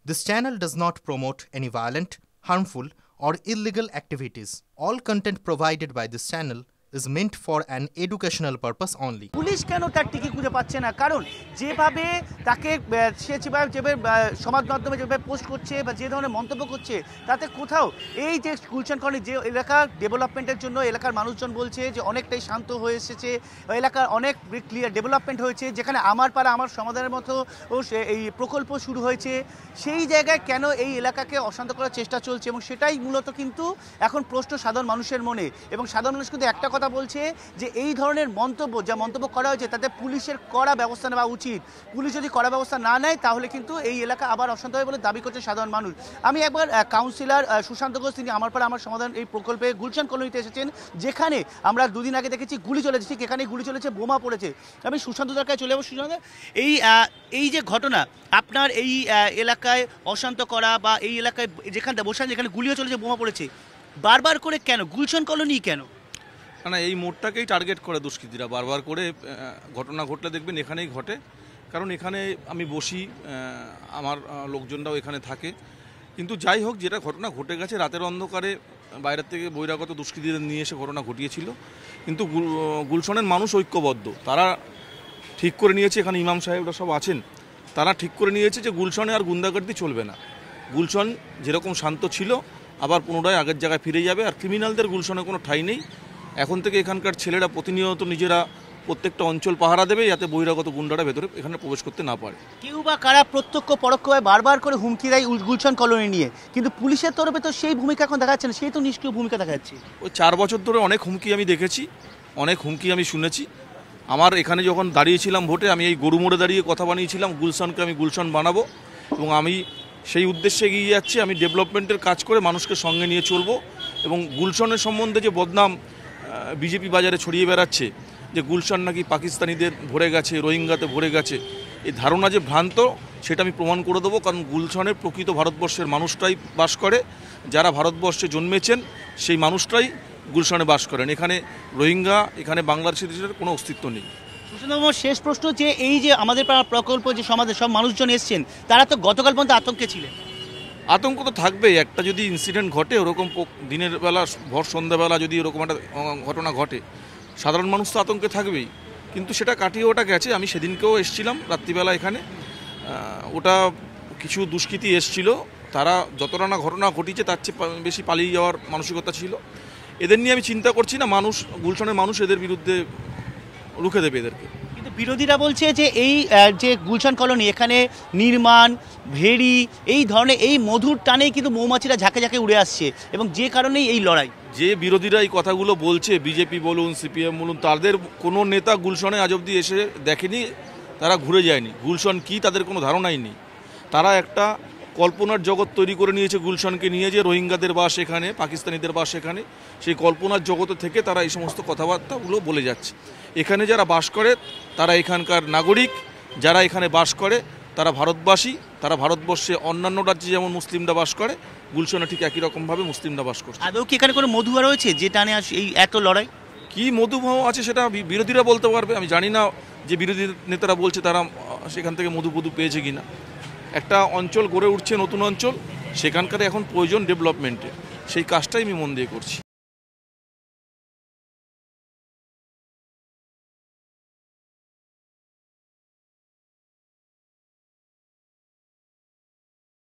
This channel does not promote any violent, harmful, or illegal activities. All content provided by this channel is meant for an educational purpose only. Police কেন তার টিকি খুঁজে পাচ্ছে না? কারণ যেভাবে তাকে সে যেভাবে সমাজ মাধ্যমে যেভাবে পোস্ট করছে বা যে ধরনের মন্তব্য করছে, তাতে কোথাও এই যে গুলশান কলোনি যে এলাকার ডেভেলপমেন্টের জন্য এলাকার মানুষজন বলছে যে অনেকটাই শান্ত হয়ে এসেছে, এলাকার অনেক ক্লিয়ার ডেভেলপমেন্ট হয়েছে, যেখানে আমার পাড়া আমার সমাধানের মতো এই প্রকল্প শুরু হয়েছে, সেই জায়গায় কেন এই এলাকাকে অশান্ত করার চেষ্টা চলছে? এবং সেটাই মূলত কিন্তু এখন প্রশ্ন সাধারণ মানুষের মনে। এবং সাধারণ মানুষ কিন্তু একটা কথা বলছে যে এই ধরনের মন্তব্য করা হয়েছে তাতে পুলিশের কড়া ব্যবস্থা নেওয়া উচিত। পুলিশ যদি কড়া ব্যবস্থা না নেয় তাহলে কিন্তু এই এলাকা আবার অশান্ত হবে বলে দাবি করছে সাধারণ মানুষ। আমি একবার কাউন্সিলর সুশান্ত ঘোষ, তিনি আমার পাড়া আমার সমাধান এই প্রকল্পে গুলশান কলোনিতে এসেছেন, যেখানে আমরা দুদিন আগে দেখেছি গুলি চলেছে, ঠিক এখানে গুলি চলেছে, বোমা পড়েছে। আমি সুশান্তদার কাছে চলে যাবো। সুশান্ত, এই যে ঘটনা আপনার এই এলাকায় অশান্ত করা বা এই এলাকায় যেখানে বসে যেখানে গুলিও চলেছে, বোমা পড়েছে, বারবার করে কেন গুলশান কলোনি কেন? না, এই মোড়টাকেই টার্গেট করে দুষ্কৃতীরা বারবার করে। ঘটনা ঘটলে দেখবেন এখানেই ঘটে, কারণ এখানে আমি বসি, আমার লোকজনরাও এখানে থাকে। কিন্তু যাই হোক, যেটা ঘটনা ঘটে গেছে, রাতের অন্ধকারে বাইরের থেকে বহিরাগত দুষ্কৃতীদের নিয়ে এসে ঘটনা ঘটিয়েছিল। কিন্তু গুলশানের মানুষ ঐক্যবদ্ধ, তারা ঠিক করে নিয়েছে, এখানে ইমাম সাহেবরা সব আছেন, তারা ঠিক করে নিয়েছে যে গুলশানে আর গুন্ডাগর্দি চলবে না। গুলশান যেরকম শান্ত ছিল আবার পুনরায় আগের জায়গায় ফিরে যাবে। আর ক্রিমিনালদের গুলশানে কোনো ঠাঁই নেই। এখন থেকে এখানকার ছেলেরা প্রতিনিয়ত নিজেরা প্রত্যেকটা অঞ্চল পাহারা দেবে, যাতে বহিরাগত গুন্ডারা ভেতরে এখানে প্রবেশ করতে না পারে। কেউ বা কারা প্রত্যক্ষ পরোক্ষভাবে বারবার করে হুমকি দেয় গুলশান কলোনি নিয়ে, কিন্তু পুলিশের তরফে তো সেই ভূমিকা এখন দেখা যাচ্ছে না, সেই তো নিষ্ক্রিয় ভূমিকা দেখা যাচ্ছে। ওই 4 বছর ধরে অনেক হুমকি আমি দেখেছি, অনেক হুমকি আমি শুনেছি। আমার এখানে যখন দাঁড়িয়েছিলাম ভোটে, আমি এই গরু মোড়ে দাঁড়িয়ে কথা বানিয়েছিলাম গুলশানকে আমি গুলশান বানাবো, এবং আমি সেই উদ্দেশ্যে এগিয়ে যাচ্ছি। আমি ডেভেলপমেন্টের কাজ করে মানুষকে সঙ্গে নিয়ে চলবো। এবং গুলশানের সম্বন্ধে যে বদনাম বিজেপি বাজারে ছড়িয়ে বেড়াচ্ছে, যে গুলশান নাকি পাকিস্তানিদের ভরে গেছে, রোহিঙ্গাতে ভরে গেছে, এই ধারণা যে ভ্রান্ত, সেটা আমি প্রমাণ করে দেবো। কারণ গুলশানের প্রকৃত ভারতবর্ষের মানুষটাই বাস করে, যারা ভারতবর্ষে জন্মেছেন সেই মানুষটাই গুলশানে বাস করেন। এখানে রোহিঙ্গা, এখানে বাংলাদেশের কোনো অস্তিত্ব নেই। শেষ প্রশ্ন, যে এই যে আমাদের প্রকল্প যে সমাজের সব মানুষজন এসছেন, তারা তো গতকাল পর্যন্ত আতঙ্কে ছিলেন। আতঙ্ক তো থাকবেই, একটা যদি ইনসিডেন্ট ঘটে ওরকম দিনের বেলা, ভর সন্ধ্যাবেলা যদি ওরকম একটা ঘটনা ঘটে, সাধারণ মানুষ তো আতঙ্কে থাকবেই। কিন্তু সেটা কাটিয়ে ওটা গেছে। আমি সেদিনকেও এসেছিলাম রাত্রিবেলা এখানে, ওটা কিছু দুষ্কৃতী এসছিল, তারা যতটা না ঘটনা ঘটিয়েছে তার চেয়ে বেশি পালিয়ে যাওয়ার মানসিকতা ছিল। এদের নিয়ে আমি চিন্তা করছি না, মানুষ, গুলশানের মানুষ এদের বিরুদ্ধে রুখে দেবে এদেরকে। কিন্তু বিরোধীরা বলছে যে এই যে গুলশান কলোনি, এখানে নির্মাণ, ভেড়ি, এই ধরনের এই মধুর টানেই কিন্তু মৌমাছিরা ঝাঁকে ঝাঁকে উড়ে আসছে, এবং যে কারণেই এই লড়াই। যে বিরোধীরা এই কথাগুলো বলছে, বিজেপি বলুন, সিপিএম বলুন, তাদের কোনো নেতা গুলশানে আজ অবধি এসে দেখেনি, তারা ঘুরে যায়নি। গুলশান কি তাদের কোনো ধারণাই নেই। তারা একটা কল্পনার জগৎ তৈরি করে নিয়েছে গুলশানকে নিয়ে, যে রোহিঙ্গাদের বাস এখানে, পাকিস্তানিদের বাস এখানে। সেই কল্পনার জগতে থেকে তারা এই সমস্ত কথাবার্তাগুলো বলে যাচ্ছে। এখানে যারা বাস করে তারা এখানকার নাগরিক, যারা এখানে বাস করে তারা ভারতবাসী, তারা ভারতবর্ষে অন্যান্য রাজ্যে যেমন মুসলিমরা বাস করে, গুলশানে ঠিক একই রকমভাবে মুসলিমরা বাস করছে। আদৌ কি এখানে কোনো মধুয়া রয়েছে যে টানে এই এত লড়াই? কি মধুভাব আছে সেটা বিরোধীরা বলতে পারবে। আমি জানি না যে বিরোধী নেতারা বলছে তারা সেখান থেকে মধু পেয়েছে কিনা। একটা অঞ্চল গড়ে উঠছে, নতুন অঞ্চল, সেখানকার এখন প্রয়োজন ডেভেলপমেন্টের, সেই কাজটাই আমি মন দিয়ে করছি।